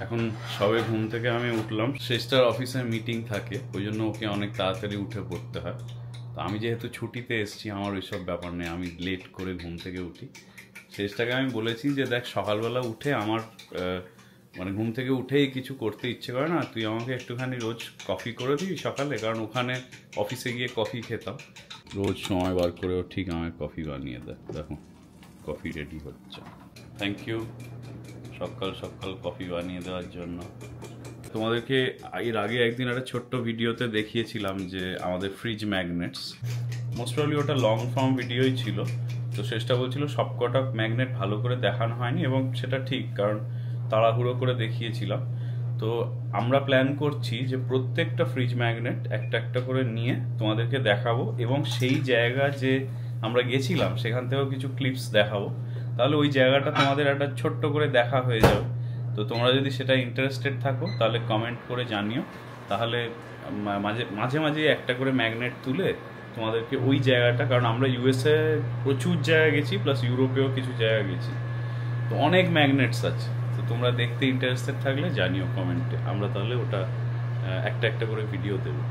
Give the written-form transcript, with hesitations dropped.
এখন সবে ঘুম থেকে আমি উঠলাম। শেষটার অফিসে মিটিং থাকে, ওই জন্য ওকে অনেক তাড়াতাড়ি উঠে পড়তে হয়। তো আমি যেহেতু ছুটিতে এসেছি, আমার ওইসব ব্যাপার নেই, আমি লেট করে ঘুম থেকে উঠি। শেষটাকে আমি বলেছি যে দেখ, সকালবেলা উঠে আমার মানে ঘুম থেকে উঠেই কিছু করতে ইচ্ছে করে না, তুই আমাকে একটুখানি রোজ কফি করে দিবি সকালে, কারণ ওখানে অফিসে গিয়ে কফি খেতাম, রোজ সময় বার করে ও ঠিক আমায় কফি বানিয়ে দেয়। দেখো কফি রেডি হচ্ছে। থ্যাংক ইউ সকাল সকাল কফি বানিয়ে দেওয়ার জন্য। তোমাদেরকে এর আগে একদিন একটা ছোট্ট ভিডিওতে দেখিয়েছিলাম যে আমাদের ফ্রিজ ম্যাগনেটস, মোস্ট প্রবলি ওটা লং ফর্ম ভিডিওই ছিল। তো শেষটা বলছিল সবকটা ম্যাগনেট ভালো করে দেখানো হয়নি, এবং সেটা ঠিক, কারণ তাড়াহুড়ো করে দেখিয়েছিলাম। তো আমরা প্ল্যান করছি যে প্রত্যেকটা ফ্রিজ ম্যাগনেট একটা একটা করে নিয়ে তোমাদেরকে দেখাবো, এবং সেই জায়গা যে আমরা গেছিলাম সেখান থেকেও কিছু ক্লিপস দেখাবো। তাহলে ওই জায়গাটা তোমাদের একটা ছোট্ট করে দেখা হয়ে যাবে। তো তোমরা যদি সেটা ইন্টারেস্টেড থাকো তাহলে কমেন্ট করে জানিও, তাহলে মাঝে মাঝে মাঝে একটা করে ম্যাগনেট তুলে তোমাদেরকে ওই জায়গাটা, কারণ আমরা ইউএসএ প্রচুর জায়গা গেছি, প্লাস ইউরোপেও কিছু জায়গা গেছি, তো অনেক ম্যাগনেটস আছে। তো তোমরা দেখতে ইন্টারেস্টেড থাকলে জানিও কমেন্টে, আমরা তাহলে ওটা একটা একটা করে ভিডিও দেবো।